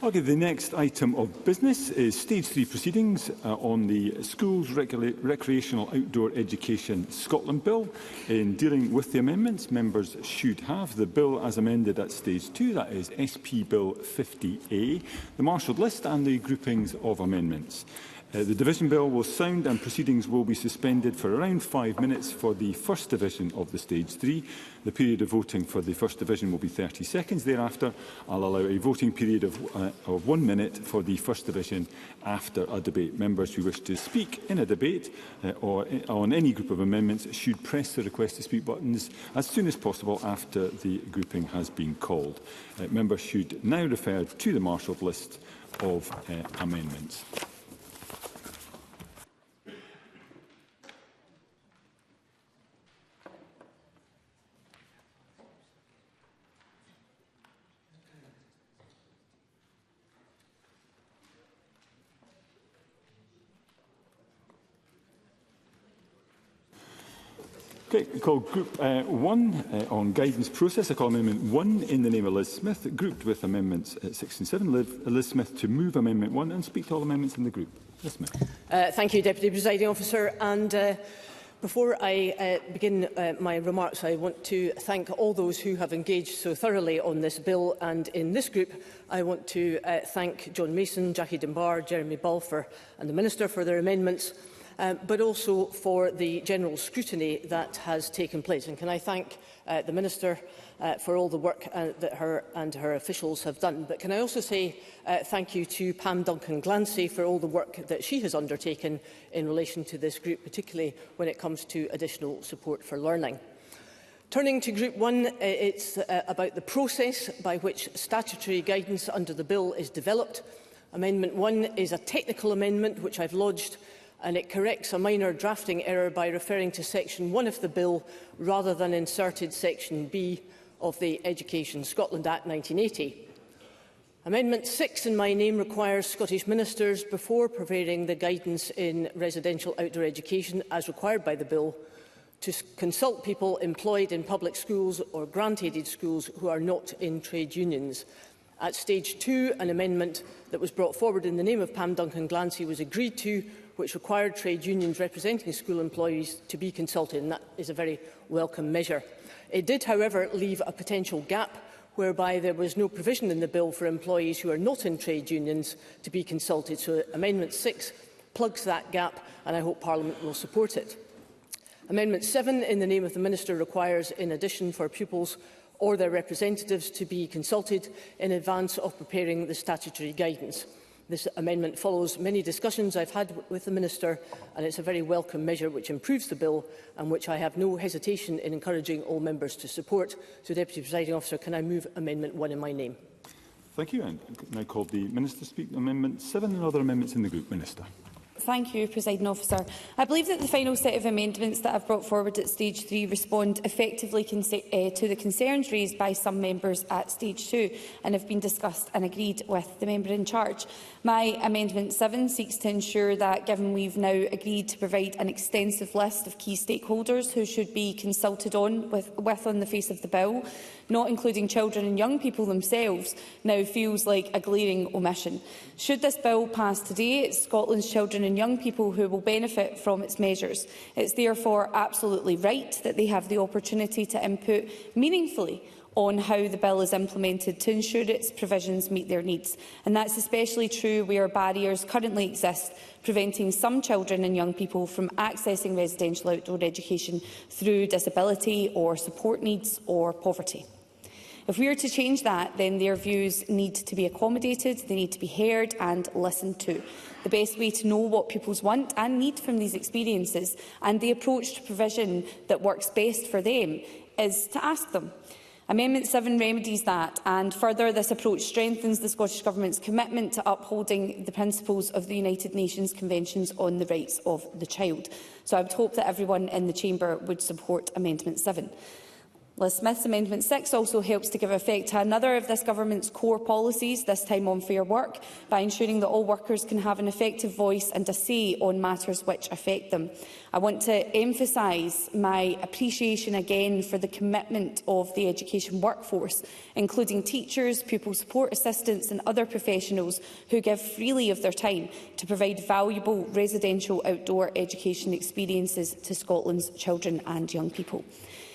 Okay, the next item of business is Stage 3 proceedings on the Schools Recreational Outdoor Education Scotland Bill. In dealing with the amendments, members should have the bill as amended at Stage 2, that is SP Bill 50A, the marshalled list and the groupings of amendments. The division bill will sound and proceedings will be suspended for around 5 minutes for the first division of the Stage 3. The period of voting for the first division will be 30 seconds. Thereafter, I'll allow a voting period of 1 minute for the first division after a debate. Members who wish to speak in a debate or on any group of amendments should press the request to speak buttons as soon as possible after the grouping has been called. Members should now refer to the marshalled list of amendments. Okay, I call Group 1 on guidance process. I call Amendment 1 in the name of Liz Smith, grouped with Amendments 6 and 7. Liz Smith to move Amendment 1 and speak to all amendments in the group. Liz Smith. Thank you, Deputy Presiding Officer. And before I begin my remarks, I want to thank all those who have engaged so thoroughly on this bill. And in this group, I want to thank John Mason, Jackie Dunbar, Jeremy Balfour and the Minister for their amendments. But also for the general scrutiny that has taken place. And can I thank the Minister for all the work that her and her officials have done. But can I also say thank you to Pam Duncan-Glancy for all the work that she has undertaken in relation to this group, particularly when it comes to additional support for learning. Turning to Group 1, it's about the process by which statutory guidance under the bill is developed. Amendment 1 is a technical amendment which I've lodged, and it corrects a minor drafting error by referring to Section 1 of the bill rather than inserted Section B of the Education Scotland Act 1980. Amendment 6 in my name requires Scottish ministers, before preparing the guidance in residential outdoor education as required by the bill, to consult people employed in public schools or grant-aided schools who are not in trade unions. At Stage 2, an amendment that was brought forward in the name of Pam Duncan-Glancy was agreed to, which required trade unions representing school employees to be consulted, and that is a very welcome measure. It did, however, leave a potential gap whereby there was no provision in the bill for employees who are not in trade unions to be consulted. So Amendment 6 plugs that gap, and I hope Parliament will support it. Amendment 7, in the name of the Minister, requires, in addition, for pupils or their representatives to be consulted in advance of preparing the statutory guidance. This amendment follows many discussions I've had with the Minister, and it's a very welcome measure which improves the bill and which I have no hesitation in encouraging all members to support. So, Deputy Presiding Officer, can I move Amendment 1 in my name? Thank you. And now call the Minister to speak on Amendment 7 and other amendments in the group. Minister. Thank you, Presiding Officer. I believe that the final set of amendments that I've brought forward at Stage 3 respond effectively to the concerns raised by some members at Stage 2 and have been discussed and agreed with the member in charge. My Amendment 7 seeks to ensure that, given we've now agreed to provide an extensive list of key stakeholders who should be consulted on on the face of the bill, not including children and young people themselves, now feels like a glaring omission. Should this bill pass today, it's Scotland's children and young people who will benefit from its measures. It's therefore absolutely right that they have the opportunity to input meaningfully on how the bill is implemented to ensure its provisions meet their needs. And that's especially true where barriers currently exist, preventing some children and young people from accessing residential outdoor education through disability or support needs or poverty. If we are to change that, then their views need to be accommodated, they need to be heard and listened to. The best way to know what pupils want and need from these experiences and the approach to provision that works best for them is to ask them. Amendment 7 remedies that, and further, this approach strengthens the Scottish Government's commitment to upholding the principles of the United Nations Conventions on the Rights of the Child. So I would hope that everyone in the Chamber would support Amendment 7. Liz Smith's Amendment 6 also helps to give effect to another of this Government's core policies, this time on fair work, by ensuring that all workers can have an effective voice and a say on matters which affect them. I want to emphasise my appreciation again for the commitment of the education workforce, including teachers, pupil support assistants and other professionals who give freely of their time to provide valuable residential outdoor education experiences to Scotland's children and young people.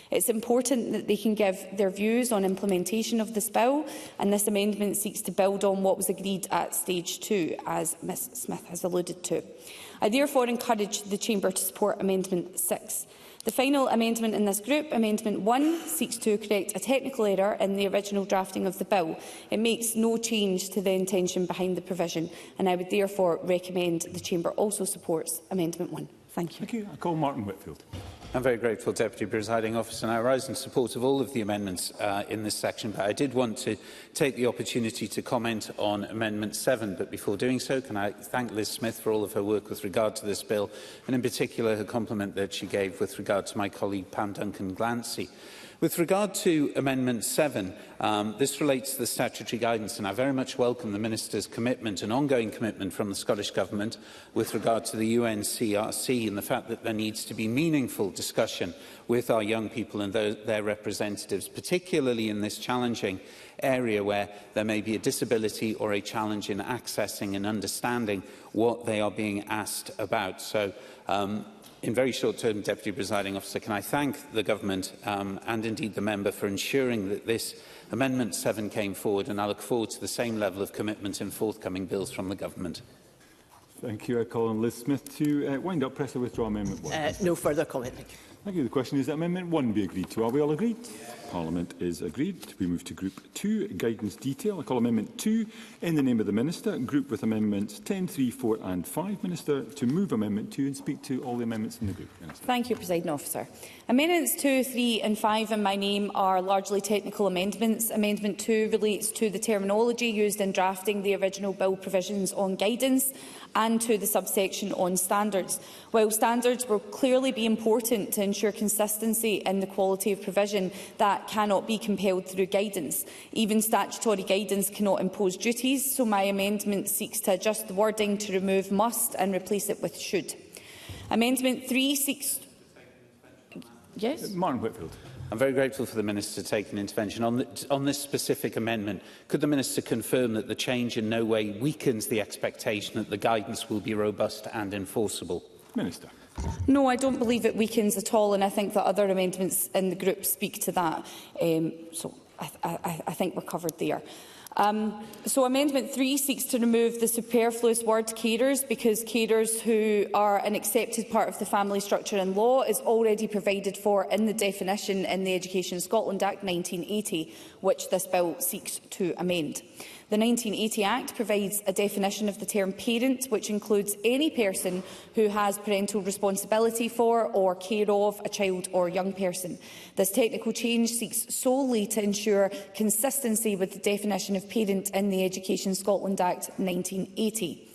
It's important that they can give their views on implementation of this bill, and this amendment seeks to build on what was agreed at stage 2, as Ms Smith has alluded to. I therefore encourage the Chamber to support Amendment 6. The final amendment in this group, Amendment 1, seeks to correct a technical error in the original drafting of the bill. It makes no change to the intention behind the provision, and I would therefore recommend the Chamber also supports Amendment 1. Thank you. Thank you. I call Martin Whitfield. I'm very grateful, Deputy Presiding Officer, and I rise in support of all of the amendments in this section, but I did want to take the opportunity to comment on Amendment 7. But before doing so, can I thank Liz Smith for all of her work with regard to this bill, and in particular her compliment that she gave with regard to my colleague Pam Duncan-Glancy. With regard to Amendment 7, this relates to the statutory guidance, and I very much welcome the Minister's commitment and ongoing commitment from the Scottish Government with regard to the UNCRC and the fact that there needs to be meaningful discussion with our young people and their representatives, particularly in this challenging area where there may be a disability or a challenge in accessing and understanding what they are being asked about. So, in very short term, Deputy Presiding Officer, can I thank the Government and indeed the member for ensuring that this Amendment 7 came forward, and I look forward to the same level of commitment in forthcoming bills from the Government. Thank you. I call on Liz Smith to wind up. Press to withdraw Amendment 1. No further comment. Thank you. Thank you. The question is that Amendment 1 be agreed to. Are we all agreed? Parliament is agreed. We move to Group 2, Guidance Detail. I call Amendment 2 in the name of the Minister. Group with Amendments 10, 3, 4 and 5. Minister, to move Amendment 2 and speak to all the amendments in the group. Minister. Thank you, Presiding Officer. Amendments 2, 3 and 5 in my name are largely technical amendments. Amendment 2 relates to the terminology used in drafting the original bill provisions on guidance and to the subsection on standards. While standards will clearly be important to ensure consistency in the quality of provision, that cannot be compelled through guidance. Even statutory guidance cannot impose duties, so my amendment seeks to adjust the wording to remove must and replace it with should. Amendment 3 seeks... Yes? Martin Whitfield. I'm very grateful for the Minister taking intervention. On this specific amendment, could the Minister confirm that the change in no way weakens the expectation that the guidance will be robust and enforceable? Minister. No, I don't believe it weakens at all, and I think that other amendments in the group speak to that. So I think we're covered there. So Amendment 3 seeks to remove the superfluous word carers, because carers who are an accepted part of the family structure in law is already provided for in the definition in the Education Scotland Act 1980, which this bill seeks to amend. The 1980 Act provides a definition of the term parent, which includes any person who has parental responsibility for or care of a child or young person. This technical change seeks solely to ensure consistency with the definition of parent in the Education Scotland Act 1980.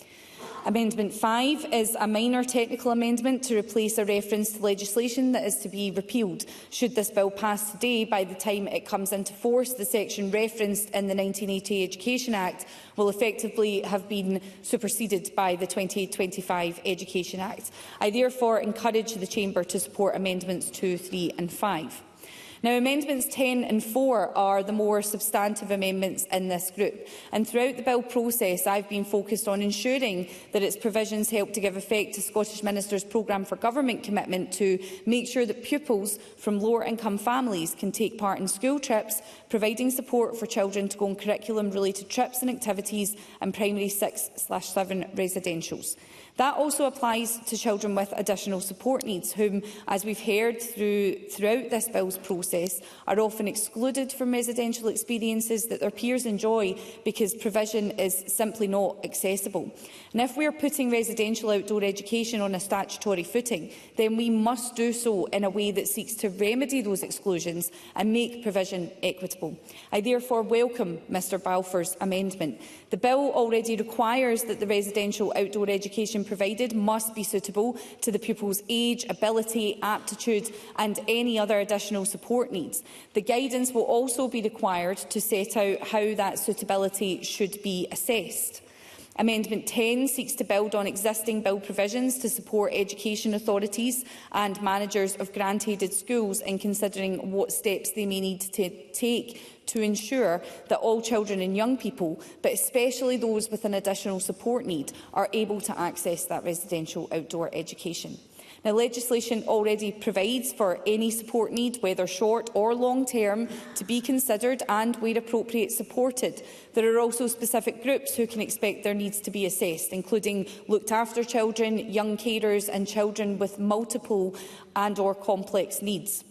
Amendment 5 is a minor technical amendment to replace a reference to legislation that is to be repealed. Should this bill pass today, by the time it comes into force, the section referenced in the 1980 Education Act will effectively have been superseded by the 2025 Education Act. I therefore encourage the Chamber to support Amendments 2, 3 and 5. Now, Amendments 10 and 4 are the more substantive amendments in this group, and throughout the bill process I have been focused on ensuring that its provisions help to give effect to Scottish Minister's programme for government commitment to make sure that pupils from lower income families can take part in school trips, providing support for children to go on curriculum-related trips and activities in primary 6/7 residentials. That also applies to children with additional support needs, whom, as we've heard throughout this bill's process, are often excluded from residential experiences that their peers enjoy because provision is simply not accessible. And if we are putting residential outdoor education on a statutory footing, then we must do so in a way that seeks to remedy those exclusions and make provision equitable. I therefore welcome Mr Balfour's amendment. The bill already requires that the residential outdoor education provided must be suitable to the pupil's age, ability, aptitude and any other additional support needs. The guidance will also be required to set out how that suitability should be assessed. Amendment 10 seeks to build on existing bill provisions to support education authorities and managers of grant-aided schools in considering what steps they may need to take to ensure that all children and young people, but especially those with an additional support need, are able to access that residential outdoor education. Now, legislation already provides for any support need, whether short or long term, to be considered and, where appropriate, supported. There are also specific groups who can expect their needs to be assessed, including looked after children, young carers and children with multiple and/or complex needs.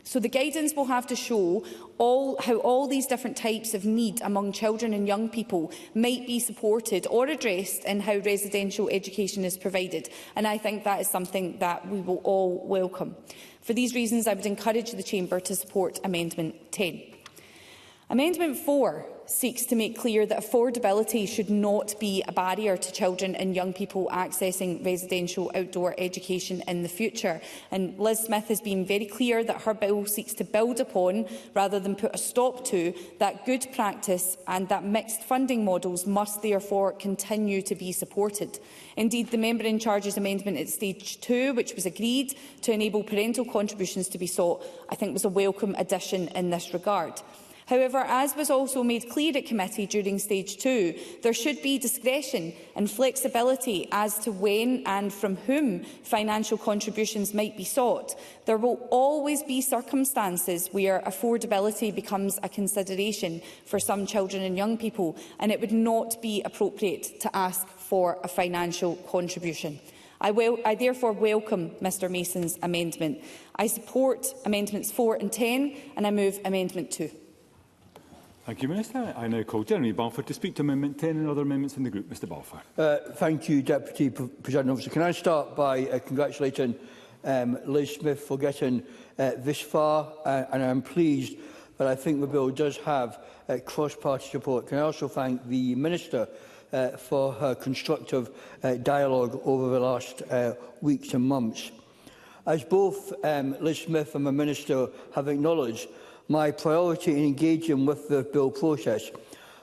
So the guidance will have to show how all these different types of need among children and young people might be supported or addressed in how residential education is provided. And I think that is something that we will all welcome. For these reasons, I would encourage the Chamber to support Amendment 10. Amendment 4 seeks to make clear that affordability should not be a barrier to children and young people accessing residential outdoor education in the future. And Liz Smith has been very clear that her bill seeks to build upon, rather than put a stop to, that good practice, and that mixed funding models must therefore continue to be supported. Indeed, the Member in Charge's amendment at stage 2, which was agreed to enable parental contributions to be sought, I think was a welcome addition in this regard. However, as was also made clear at committee during stage 2, there should be discretion and flexibility as to when and from whom financial contributions might be sought. There will always be circumstances where affordability becomes a consideration for some children and young people, and it would not be appropriate to ask for a financial contribution. I therefore welcome Mr Mason's amendment. I support Amendments 4 and 10, and I move Amendment 2. Thank you, Minister. I now call Jeremy Balfour to speak to Amendment 10 and other amendments in the group. Mr Balfour. Thank you, Deputy Presiding Officer. Can I start by congratulating Liz Smith for getting this far, and I'm pleased that I think the bill does have cross-party support. Can I also thank the Minister for her constructive dialogue over the last weeks and months. As both Liz Smith and the Minister have acknowledged, my priority in engaging with the bill process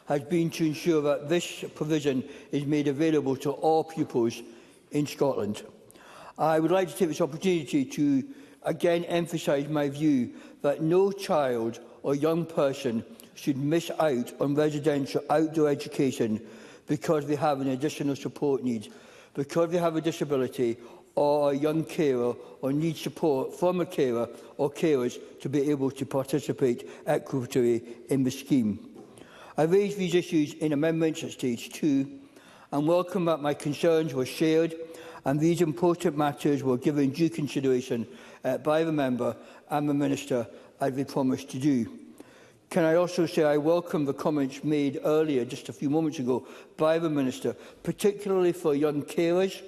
has been to ensure that this provision is made available to all pupils in Scotland. I would like to take this opportunity to again emphasise my view that no child or young person should miss out on residential outdoor education because they have an additional support need, because they have a disability or a young carer, or need support from a carer or carers to be able to participate equitably in the scheme. I raised these issues in amendments at stage 2 and welcome that my concerns were shared and these important matters were given due consideration by the member and the Minister, as they promised to do. Can I also say I welcome the comments made earlier, just a few moments ago, by the Minister, particularly for young carers.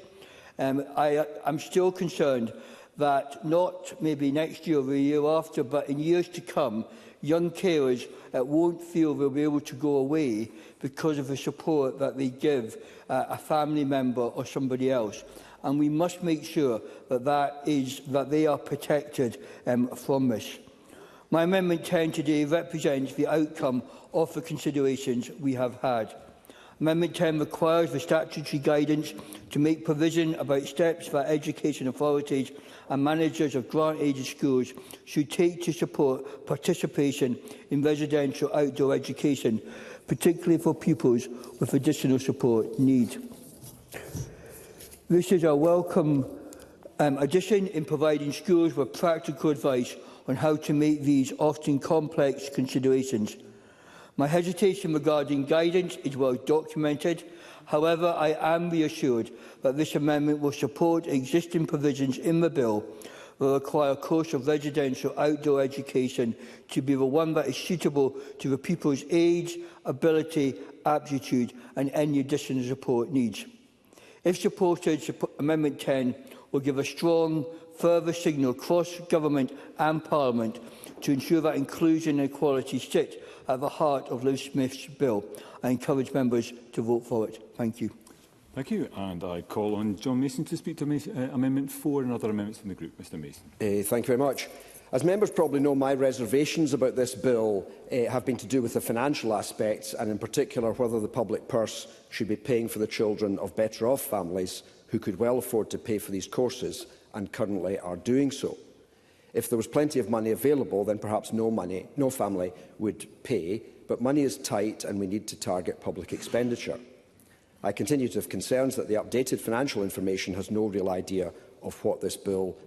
I'm still concerned that not maybe next year or the year after, but in years to come, young carers won't feel they'll be able to go away because of the support that they give a family member or somebody else. And we must make sure that they are protected from this. My Amendment 10 today represents the outcome of the considerations we have had. Amendment 10 requires the statutory guidance to make provision about steps that education authorities and managers of grant-aided schools should take to support participation in residential outdoor education, particularly for pupils with additional support need. This is a welcome addition in providing schools with practical advice on how to make these often complex considerations. My hesitation regarding guidance is well documented. However, I am reassured that this amendment will support existing provisions in the bill that require a course of residential outdoor education to be the one that is suitable to the pupil's age, ability, aptitude and any additional support needs. If supported, Amendment 10 will give a strong further signal across government and Parliament to ensure that inclusion and equality sit at the heart of Liz Smith's bill. I encourage members to vote for it. Thank you. Thank you. And I call on John Mason to speak to Amendment 4 and other amendments in the group. Mr Mason. Thank you very much. As members probably know, my reservations about this bill have been to do with the financial aspects, and in particular whether the public purse should be paying for the children of better-off families who could well afford to pay for these courses and currently are doing so. If there was plenty of money available, then perhaps no family would pay, but money is tight and we need to target public expenditure. I continue to have concerns that the updated financial information has no real idea of what this bill,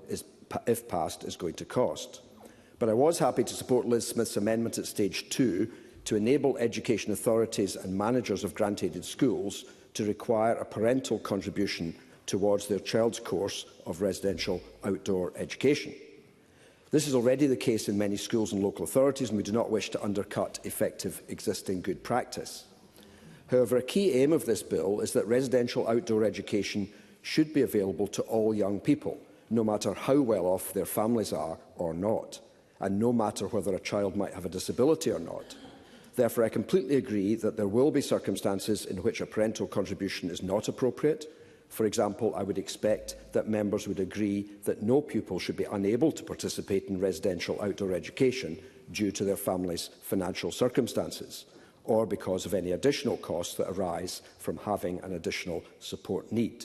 if passed, is going to cost. But I was happy to support Liz Smith's amendment at stage 2 to enable education authorities and managers of grant-aided schools to require a parental contribution towards their child's course of residential outdoor education. This is already the case in many schools and local authorities, and we do not wish to undercut effective existing good practice. However, a key aim of this bill is that residential outdoor education should be available to all young people, no matter how well off their families are or not, and no matter whether a child might have a disability or not. Therefore, I completely agree that there will be circumstances in which a parental contribution is not appropriate. For example, I would expect that members would agree that no pupil should be unable to participate in residential outdoor education due to their family's financial circumstances, or because of any additional costs that arise from having an additional support need.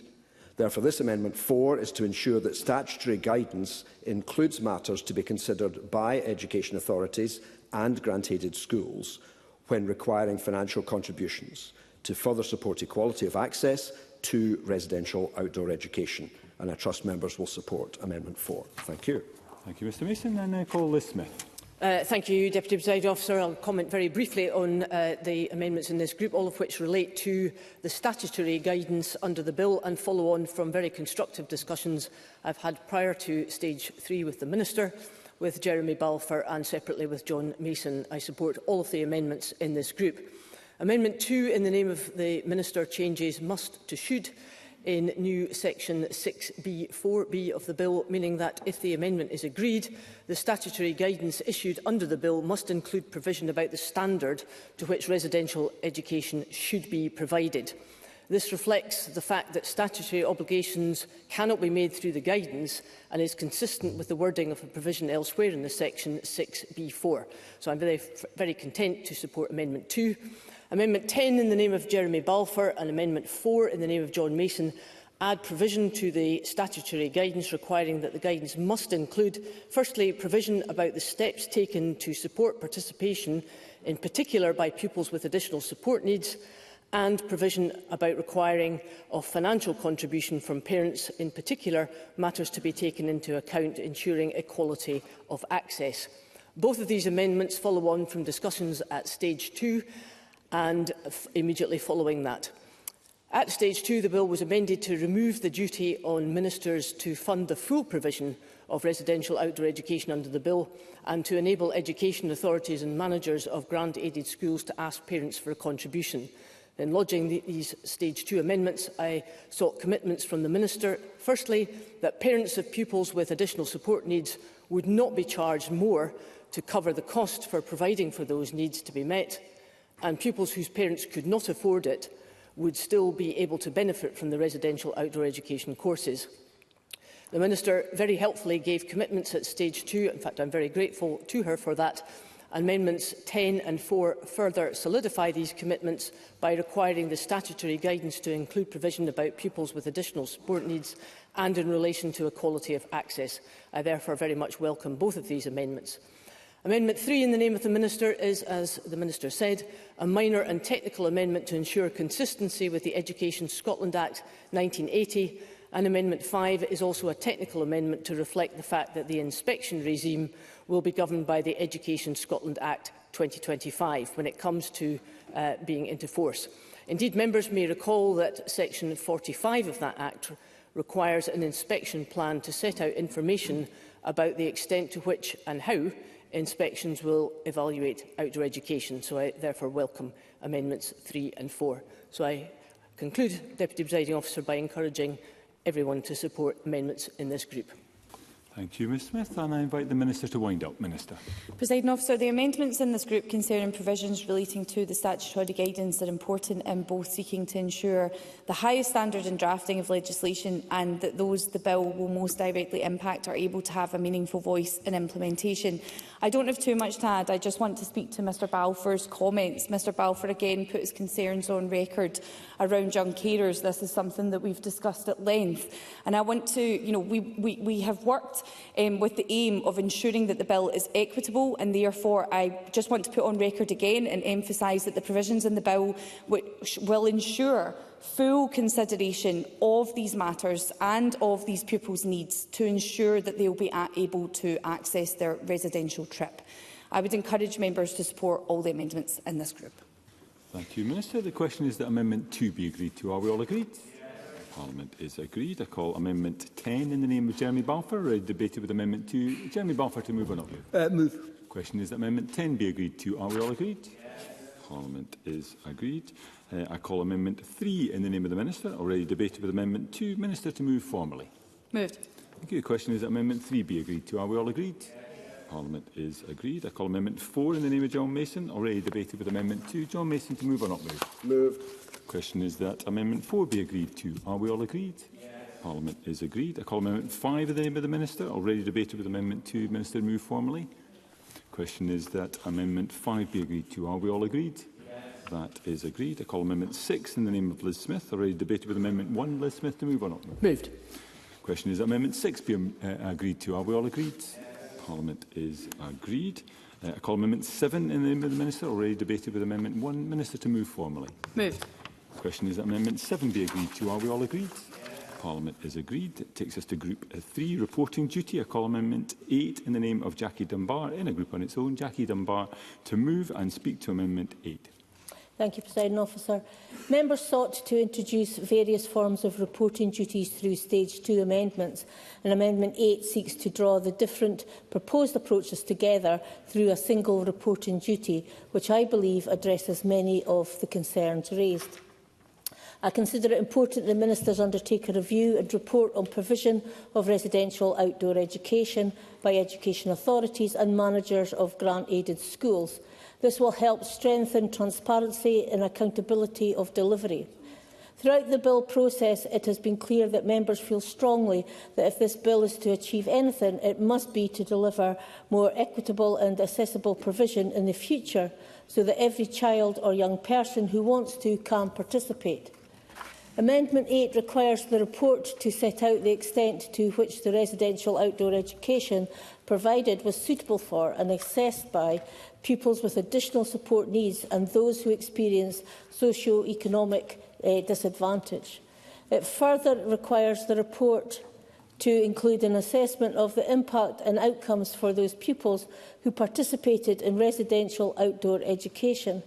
Therefore, this Amendment 4 is to ensure that statutory guidance includes matters to be considered by education authorities and grant-aided schools when requiring financial contributions to further support equality of access to residential outdoor education. And I trust members will support Amendment 4. Thank you. Thank you, Mr Mason. And I call Liz Smith. Thank you, Deputy Presiding Officer. I'll comment very briefly on the amendments in this group, all of which relate to the statutory guidance under the bill and follow on from very constructive discussions I've had prior to stage 3 with the Minister, with Jeremy Balfour and separately with John Mason. I support all of the amendments in this group. Amendment 2, in the name of the Minister, changes must to should in new section 6B4b of the bill, meaning that if the amendment is agreed, the statutory guidance issued under the bill must include provision about the standard to which residential education should be provided. This reflects the fact that statutory obligations cannot be made through the guidance and is consistent with the wording of a provision elsewhere in the section 6B4. So I'm very content to support Amendment 2. Amendment 10 in the name of Jeremy Balfour and Amendment 4 in the name of John Mason add provision to the statutory guidance requiring that the guidance must include, firstly, provision about the steps taken to support participation, in particular by pupils with additional support needs, and provision about requiring of financial contribution from parents, in particular matters to be taken into account, ensuring equality of access. Both of these amendments follow on from discussions at stage 2 and immediately following that. At stage 2, the bill was amended to remove the duty on ministers to fund the full provision of residential outdoor education under the bill and to enable education authorities and managers of grant-aided schools to ask parents for a contribution. In lodging these stage 2 amendments, I sought commitments from the Minister. Firstly, that parents of pupils with additional support needs would not be charged more to cover the cost for providing for those needs to be met, and pupils whose parents could not afford it would still be able to benefit from the residential outdoor education courses. The Minister very helpfully gave commitments at stage 2. In fact, I'm very grateful to her for that. Amendments 10 and 4 further solidify these commitments by requiring the statutory guidance to include provision about pupils with additional support needs and in relation to equality of access. I therefore very much welcome both of these amendments. Amendment 3 in the name of the Minister is, as the Minister said, a minor and technical amendment to ensure consistency with the Education Scotland Act 1980, and Amendment 5 is also a technical amendment to reflect the fact that the inspection regime will be governed by the Education Scotland Act 2025 when it comes to being into force. Indeed, members may recall that Section 45 of that Act requires an inspection plan to set out information about the extent to which and how inspections will evaluate outdoor education. So I therefore welcome Amendments 3 and 4. So I conclude, Deputy Presiding Officer, by encouraging everyone to support amendments in this group. Thank you, Ms Smith. And I invite the Minister to wind up. Minister. Presiding Officer, the amendments in this group concerning provisions relating to the statutory guidance are important in both seeking to ensure the highest standard in drafting of legislation and that those the bill will most directly impact are able to have a meaningful voice in implementation. I don't have too much to add. I just want to speak to Mr Balfour's comments. Mr Balfour again put his concerns on record around young carers. This is something that we've discussed at length. And I want to, we have worked with the aim of ensuring that the bill is equitable, and therefore I just want to put on record again and emphasise that the provisions in the bill will ensure full consideration of these matters and of these pupils' needs to ensure that they will be able to access their residential trip. I would encourage members to support all the amendments in this group. Thank you, Minister. The question is that Amendment 2 be agreed to. Are we all agreed? Yes. Parliament is agreed. I call Amendment 10 in the name of Jeremy Balfour. Debated with Amendment 2. Jeremy Balfour to move or not move? Move. The question is that Amendment 10 be agreed to. Are we all agreed? Yes. Parliament is agreed. I call Amendment 3 in the name of the Minister. Already debated with Amendment 2. Minister to move formally. Moved. Thank you. The question is that Amendment 3 be agreed to. Are we all agreed? Yes. Parliament is agreed. I call Amendment 4 in the name of John Mason. Already debated with Amendment 2. John Mason to move or not move? Moved. The question is that Amendment 4 be agreed to. Are we all agreed? Yes. Parliament is agreed. I call Amendment 5 in the name of the Minister. Already debated with Amendment 2. Minister move formally. The question is that Amendment 5 be agreed to. Are we all agreed? Yes. That is agreed. I call Amendment 6 in the name of Liz Smith. Already debated with Amendment 1. Liz Smith to move or not move? Moved. The question is that Amendment 6 be agreed to. Are we all agreed? Yes. Parliament is agreed. I call Amendment 7 in the name of the Minister. Already debated with Amendment 1. Minister to move formally. Moved. The question is that Amendment 7 be agreed to. Are we all agreed? Yes. Parliament is agreed. It takes us to Group 3, reporting duty. I call Amendment 8 in the name of Jackie Dunbar, in a group on its own. Jackie Dunbar to move and speak to Amendment 8. Thank you, Presiding Officer. Members sought to introduce various forms of reporting duties through Stage 2 amendments, and Amendment 8 seeks to draw the different proposed approaches together through a single reporting duty, which I believe addresses many of the concerns raised. I consider it important that Ministers undertake a review and report on provision of residential outdoor education by education authorities and managers of grant-aided schools. This will help strengthen transparency and accountability of delivery. Throughout the bill process, it has been clear that members feel strongly that if this bill is to achieve anything, it must be to deliver more equitable and accessible provision in the future so that every child or young person who wants to can participate. Amendment 8 requires the report to set out the extent to which the residential outdoor education provided was suitable for and assessed by pupils with additional support needs and those who experience socio-economic disadvantage. It further requires the report to include an assessment of the impact and outcomes for those pupils who participated in residential outdoor education.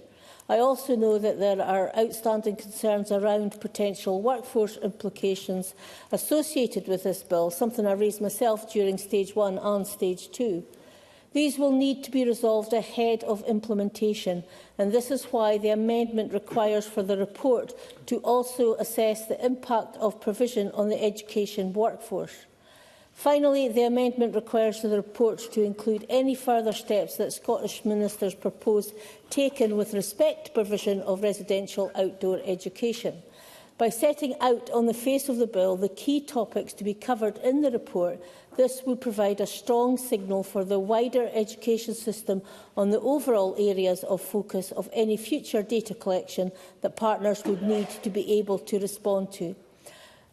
I also know that there are outstanding concerns around potential workforce implications associated with this bill, something I raised myself during Stage 1 and Stage 2. These will need to be resolved ahead of implementation, and this is why the amendment requires for the report to also assess the impact of provision on the education workforce. Finally, the amendment requires the report to include any further steps that Scottish Ministers propose taken with respect to provision of residential outdoor education. By setting out on the face of the bill the key topics to be covered in the report, this would provide a strong signal for the wider education system on the overall areas of focus of any future data collection that partners would need to be able to respond to.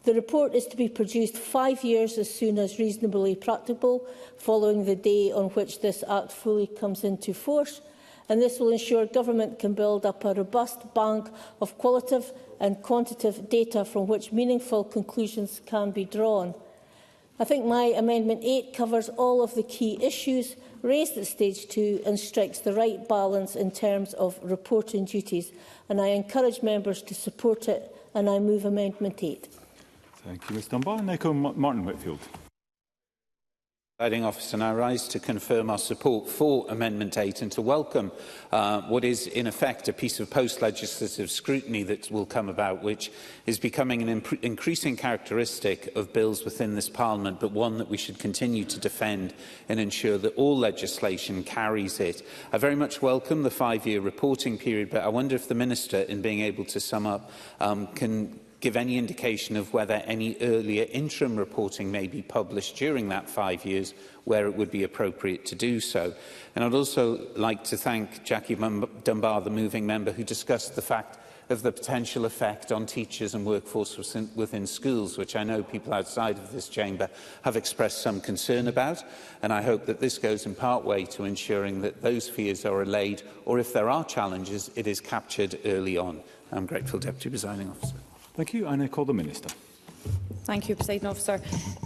The report is to be produced 5 years as soon as reasonably practicable, following the day on which this Act fully comes into force, and this will ensure Government can build up a robust bank of qualitative and quantitative data from which meaningful conclusions can be drawn. I think my Amendment 8 covers all of the key issues raised at Stage 2 and strikes the right balance in terms of reporting duties, and I encourage members to support it, and I move Amendment 8. Thank you, Ms Dunbar. Now, Martin Whitfield. Presiding Officer, now rise to confirm our support for Amendment 8 and to welcome what is in effect a piece of post-legislative scrutiny that will come about, which is becoming an increasing characteristic of bills within this Parliament, but one that we should continue to defend and ensure that all legislation carries it. I very much welcome the 5-year reporting period, but I wonder if the Minister, in being able to sum up, can give any indication of whether any earlier interim reporting may be published during that 5 years where it would be appropriate to do so. And I'd also like to thank Jackie Dunbar, the moving member, who discussed the fact of the potential effect on teachers and workforce within schools, which I know people outside of this chamber have expressed some concern about. And I hope that this goes in part way to ensuring that those fears are allayed, or if there are challenges, it is captured early on. I'm grateful, Deputy Presiding Officer. Thank you. And I call the Minister. Thank you, Presiding Officer.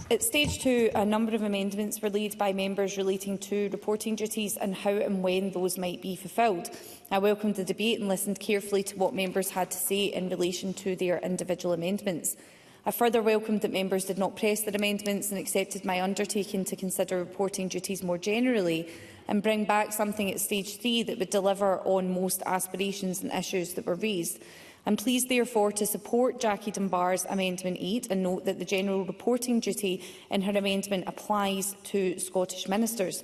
At stage 2, a number of amendments were laid by members relating to reporting duties and how and when those might be fulfilled. I welcomed the debate and listened carefully to what members had to say in relation to their individual amendments. I further welcomed that members did not press their amendments and accepted my undertaking to consider reporting duties more generally and bring back something at stage 3 that would deliver on most aspirations and issues that were raised. I'm pleased, therefore, to support Jackie Dunbar's Amendment 8 and note that the general reporting duty in her amendment applies to Scottish ministers.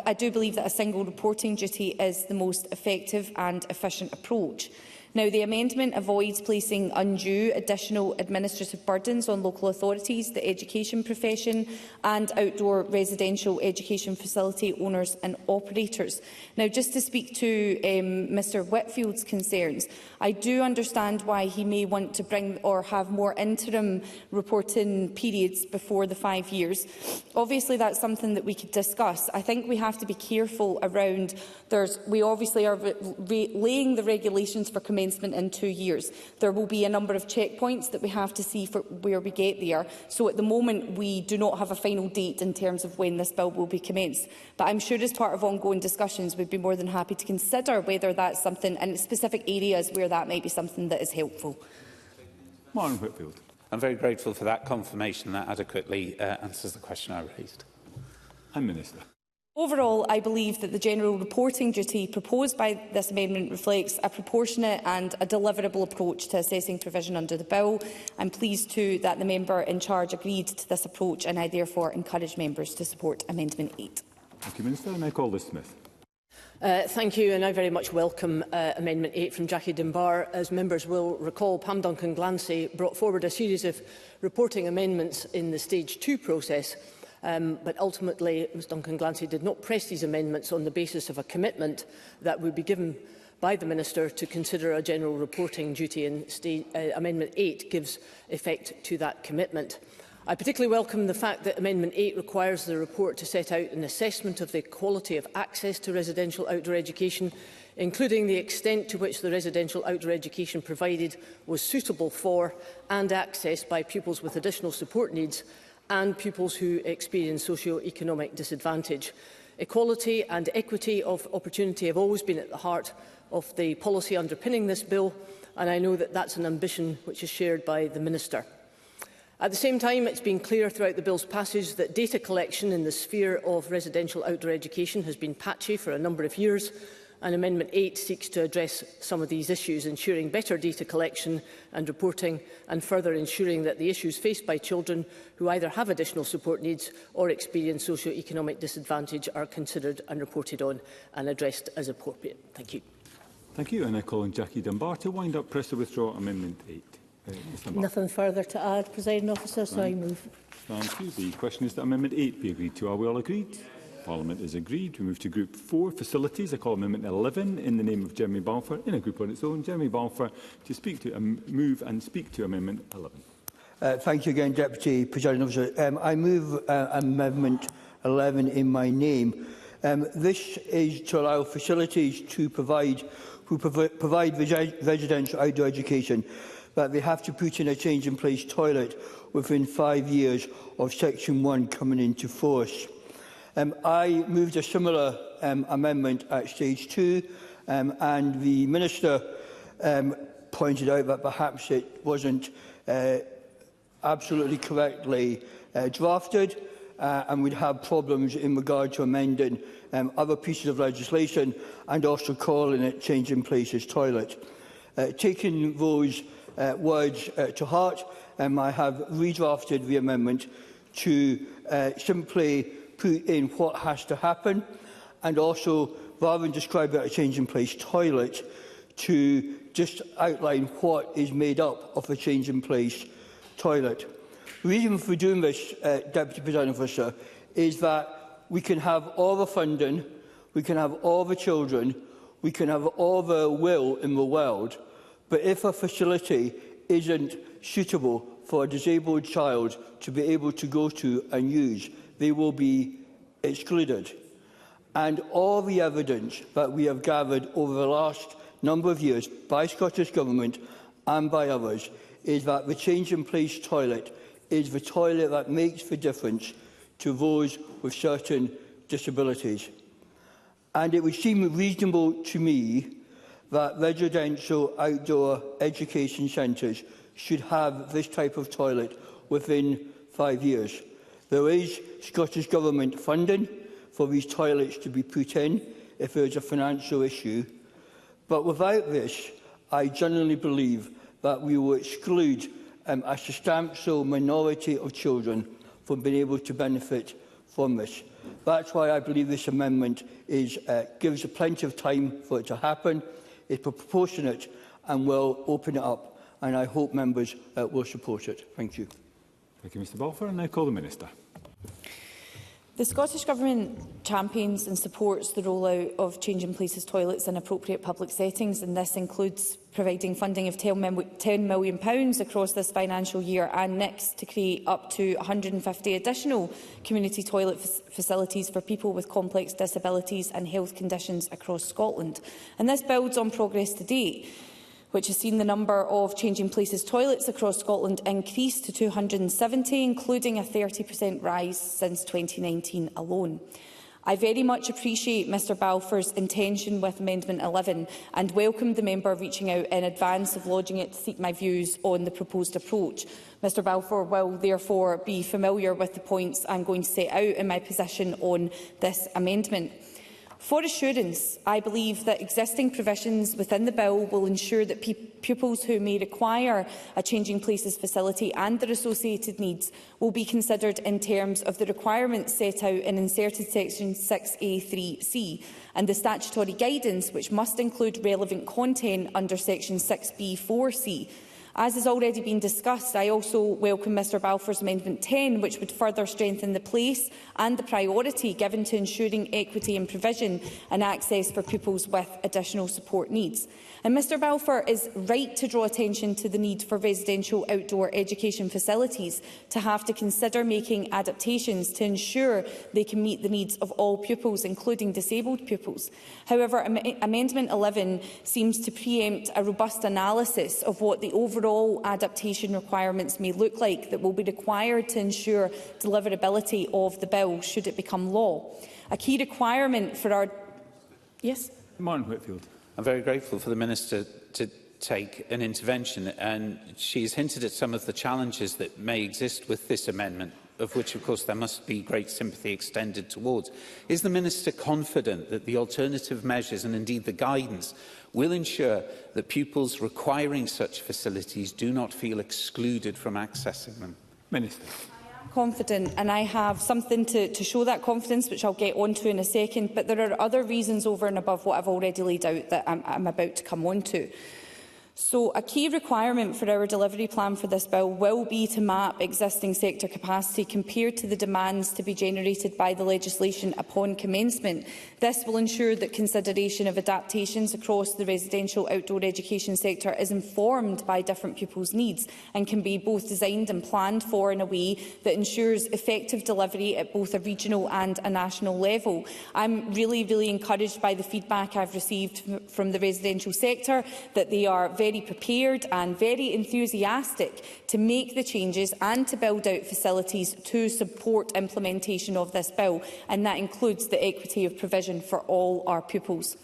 I do believe that a single reporting duty is the most effective and efficient approach. Now, the amendment avoids placing undue additional administrative burdens on local authorities, the education profession and outdoor residential education facility owners and operators. Now, just to speak to Mr Whitfield's concerns, I do understand why he may want to bring or have more interim reporting periods before the 5 years. Obviously, that's something that we could discuss. I think we have to be careful around, we obviously are laying the regulations for commencement in 2 years. There will be a number of checkpoints that we have to see for where we get there. So at the moment, we do not have a final date in terms of when this bill will be commenced. But I'm sure as part of ongoing discussions, we'd be more than happy to consider whether that's something in specific areas where that might be something that is helpful. Martin Whitfield. I'm very grateful for that confirmation. That adequately answers the question I raised. And Minister. Overall, I believe that the general reporting duty proposed by this amendment reflects a proportionate and a deliverable approach to assessing provision under the bill. I'm pleased too that the member in charge agreed to this approach, and I therefore encourage members to support Amendment 8. Thank you, Minister. And I call Liz Smith. Thank you, and I very much welcome Amendment 8 from Jackie Dunbar. As members will recall, Pam Duncan-Glancy brought forward a series of reporting amendments in the Stage 2 process, but ultimately Ms Duncan-Glancy did not press these amendments on the basis of a commitment that would be given by the Minister to consider a general reporting duty, and Amendment 8 gives effect to that commitment. I particularly welcome the fact that Amendment 8 requires the report to set out an assessment of the quality of access to residential outdoor education, including the extent to which the residential outdoor education provided was suitable for and accessed by pupils with additional support needs and pupils who experience socio-economic disadvantage. Equality and equity of opportunity have always been at the heart of the policy underpinning this bill, and I know that that's an ambition which is shared by the Minister. At the same time, it's been clear throughout the bill's passage that data collection in the sphere of residential outdoor education has been patchy for a number of years, and Amendment 8 seeks to address some of these issues, ensuring better data collection and reporting, and further ensuring that the issues faced by children who either have additional support needs or experience socio-economic disadvantage are considered and reported on and addressed as appropriate. Thank you. Thank you. And I call on Jackie Dunbar to wind up, press to withdraw Amendment 8. Nothing further to add, Presiding Officer, so I move. Thank you. The question is that Amendment 8 be agreed to. Are we all agreed? Parliament is agreed. We move to Group 4, Facilities. I call Amendment 11 in the name of Jeremy Balfour, in a group on its own. Jeremy Balfour to speak to move and speak to Amendment 11. Thank you again, Deputy Presiding Officer. I move Amendment 11 in my name. This is to allow facilities to provide residential outdoor education, that they have to put in a change-in-place toilet within 5 years of Section 1 coming into force. I moved a similar amendment at Stage 2, and the Minister pointed out that perhaps it wasn't absolutely correctly drafted, and we'd have problems in regard to amending other pieces of legislation and also calling it changing places toilet. Taking those words to heart, I have redrafted the amendment to simply put in what has to happen, and also, rather than describe it as a changing place toilet, to just outline what is made up of a changing place toilet. The reason for doing this, Deputy Presiding Officer, is that we can have all the funding, we can have all the children, we can have all the will in the world, but if a facility isn't suitable for a disabled child to be able to go to and use, they will be excluded. And all the evidence that we have gathered over the last number of years by Scottish Government and by others is that the changing place toilet is the toilet that makes the difference to those with certain disabilities. And it would seem reasonable to me that residential outdoor education centres should have this type of toilet within 5 years. There is Scottish Government funding for these toilets to be put in if there is a financial issue, but without this, I genuinely believe that we will exclude a substantial minority of children from being able to benefit from this. That's why I believe this amendment gives plenty of time for it to happen, is proportionate and will open it up, and I hope members will support it. Thank you. Thank you, Mr Balfour. And now call the Minister. The Scottish Government champions and supports the rollout of changing places toilets in appropriate public settings, and this includes providing funding of £10 million across this financial year and next to create up to 150 additional community toilet facilities for people with complex disabilities and health conditions across Scotland. And this builds on progress to date, which has seen the number of changing places toilets across Scotland increase to 270, including a 30% rise since 2019 alone. I very much appreciate Mr Balfour's intention with Amendment 11 and welcome the member reaching out in advance of lodging it to seek my views on the proposed approach. Mr Balfour will therefore be familiar with the points I'm going to set out in my position on this amendment. For assurance, I believe that existing provisions within the bill will ensure that pupils who may require a changing places facility and their associated needs will be considered in terms of the requirements set out in inserted section 6A3C and the statutory guidance, which must include relevant content under section 6B4C. As has already been discussed, I also welcome Mr Balfour's Amendment 10, which would further strengthen the place and the priority given to ensuring equity in provision and access for pupils with additional support needs. And Mr Balfour is right to draw attention to the need for residential outdoor education facilities to have to consider making adaptations to ensure they can meet the needs of all pupils, including disabled pupils. However, Amendment 11 seems to preempt a robust analysis of what the overall adaptation requirements may look like that will be required to ensure deliverability of the bill should it become law. A key requirement for our... Yes? Martin Whitfield. I'm very grateful for the Minister to take an intervention, and she's hinted at some of the challenges that may exist with this amendment, of which, of course, there must be great sympathy extended towards. Is the Minister confident that the alternative measures and indeed the guidance will ensure that pupils requiring such facilities do not feel excluded from accessing them? Minister. Confident, and I have something to show that confidence, which I'll get onto in a second, but there are other reasons over and above what I've already laid out that I'm about to come on to. So a key requirement for our delivery plan for this bill will be to map existing sector capacity compared to the demands to be generated by the legislation upon commencement. This will ensure that consideration of adaptations across the residential outdoor education sector is informed by different pupils' needs and can be both designed and planned for in a way that ensures effective delivery at both a regional and a national level. I'm really encouraged by the feedback I've received from the residential sector, that they are very prepared and very enthusiastic to make the changes and to build out facilities to support implementation of this bill, and that includes the equity of provision for all our pupils.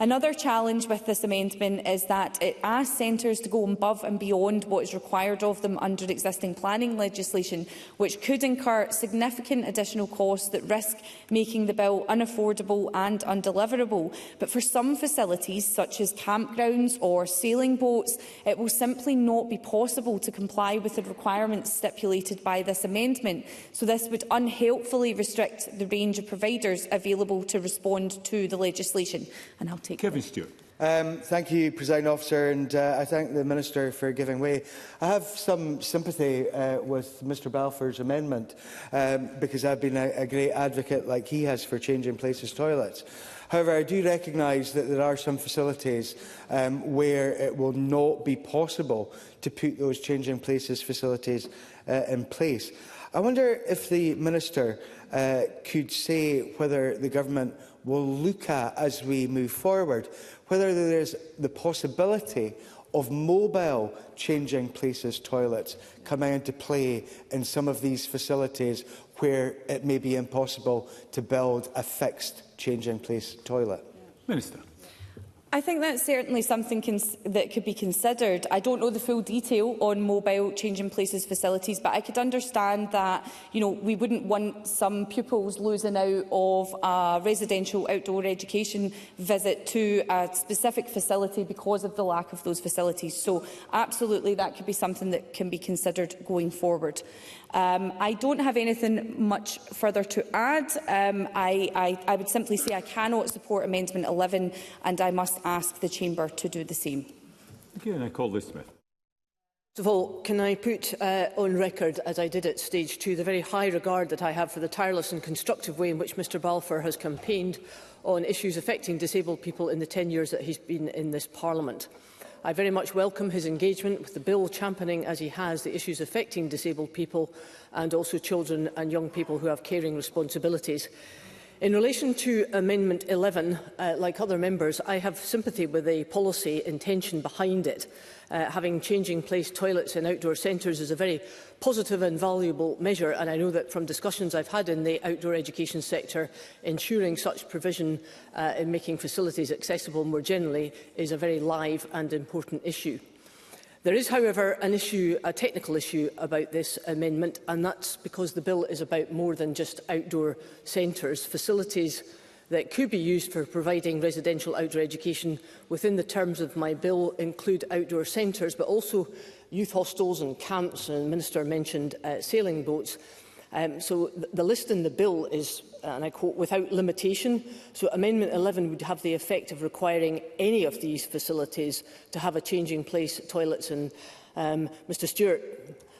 Another challenge with this amendment is that it asks centres to go above and beyond what is required of them under existing planning legislation, which could incur significant additional costs that risk making the bill unaffordable and undeliverable. But for some facilities, such as campgrounds or sailing boats, it will simply not be possible to comply with the requirements stipulated by this amendment. So this would unhelpfully restrict the range of providers available to respond to the legislation. And I'll take Kevin Stewart. Thank you, Presiding Officer, and I thank the Minister for giving way. I have some sympathy with Mr Balfour's amendment because I've been a great advocate, like he has, for changing places toilets. However, I do recognise that there are some facilities where it will not be possible to put those changing places facilities in place. I wonder if the Minister could say whether the Government will look at, as we move forward, whether there is the possibility of mobile changing places toilets coming into play in some of these facilities where it may be impossible to build a fixed changing place toilet. Minister. I think that's certainly something that could be considered. I don't know the full detail on mobile changing places facilities, but I could understand that, we wouldn't want some pupils losing out of a residential outdoor education visit to a specific facility because of the lack of those facilities. So absolutely that could be something that can be considered going forward. I don't have anything much further to add. I would simply say I cannot support Amendment 11 and I must ask the Chamber to do the same. Again, I call Liz Smith. First of all, can I put on record, as I did at stage 2, the very high regard that I have for the tireless and constructive way in which Mr Balfour has campaigned on issues affecting disabled people in the 10 years that he's been in this Parliament. I very much welcome his engagement with the bill, championing, as he has, the issues affecting disabled people and also children and young people who have caring responsibilities. In relation to Amendment 11, like other members, I have sympathy with the policy intention behind it. Having changing place toilets in outdoor centres is a very positive and valuable measure, and I know that from discussions I've had in the outdoor education sector, ensuring such provision in making facilities accessible more generally is a very live and important issue. There is, however, a technical issue about this amendment, and that's because the bill is about more than just outdoor centres. Facilities that could be used for providing residential outdoor education within the terms of my bill include outdoor centres, but also youth hostels and camps, and the Minister mentioned sailing boats. So the list in the bill is, and I quote, without limitation. So Amendment 11 would have the effect of requiring any of these facilities to have a changing place toilets. And Mr Stewart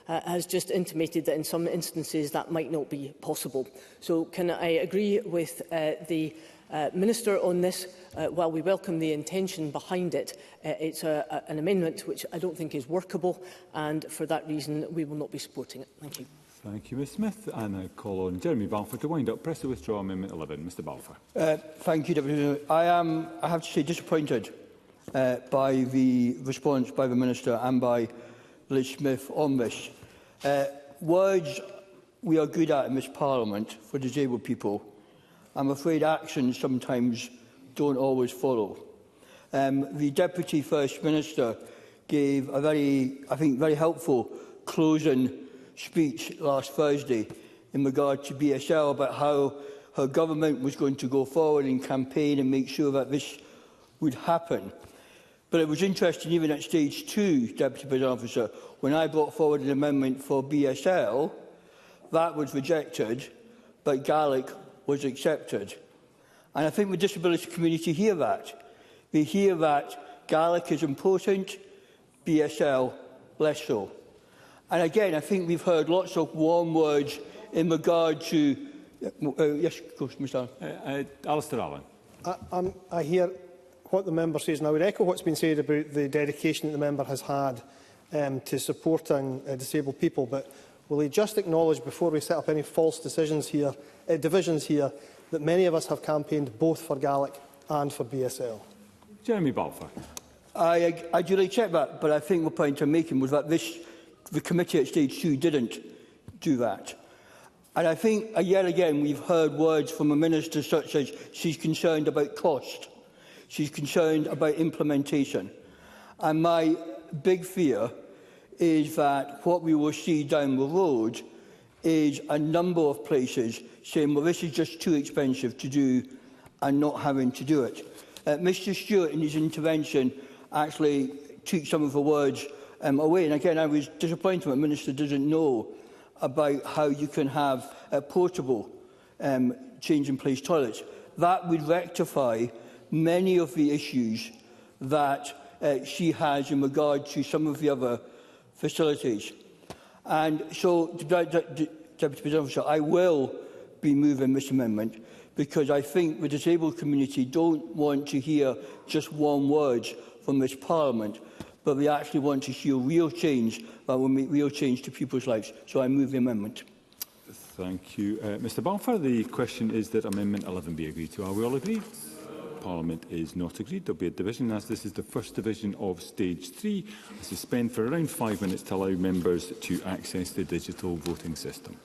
has just intimated that in some instances that might not be possible. So can I agree with the Minister on this? While we welcome the intention behind it, it's an amendment which I don't think is workable, and for that reason we will not be supporting it. Thank you. Thank you, Ms Smith. And I call on Jeremy Balfour to wind up. Press to withdraw Amendment 11. Mr Balfour. Thank you, Deputy President. I am, I have to say, disappointed by the response by the Minister and by Liz Smith on this. Words we are good at in this Parliament for disabled people. I'm afraid actions sometimes don't always follow. The Deputy First Minister gave a very helpful closing speech last Thursday in regard to BSL about how her government was going to go forward and campaign and make sure that this would happen. But it was interesting, even at stage 2, Deputy Presiding Officer, when I brought forward an amendment for BSL, that was rejected, but Gaelic was accepted. And I think the disability community hear that. They hear that Gaelic is important, BSL less so. And again, I think we've heard lots of warm words in regard to... yes, of course, Mr Allen. Alistair Allen. I hear what the member says, and I would echo what's been said about the dedication that the member has had to supporting disabled people. But will he just acknowledge, before we set up any false divisions here, that many of us have campaigned both for Gaelic and for BSL? Jeremy Balfour. I duly check that, but I think the point I'm making was that the committee at stage 2 didn't do that. And I think, yet again, we've heard words from a minister such as she's concerned about cost. She's concerned about implementation. And my big fear is that what we will see down the road is a number of places saying, well, this is just too expensive to do and not having to do it. Mr Stewart, in his intervention, actually took some of the words away. And again, I was disappointed the Minister doesn't know about how you can have portable change-in-place toilets. That would rectify many of the issues that she has in regard to some of the other facilities. And so, Deputy Presiding Officer, I will be moving this amendment because I think the disabled community don't want to hear just one word from this Parliament, but they actually want to hear real change that will make real change to people's lives. So I move the amendment. Thank you. Mr Balfour, the question is that Amendment 11 be agreed to. Are we all agreed? Parliament is not agreed. There will be a division. As this is the first division of Stage 3, I suspend for around 5 minutes to allow members to access the digital voting system.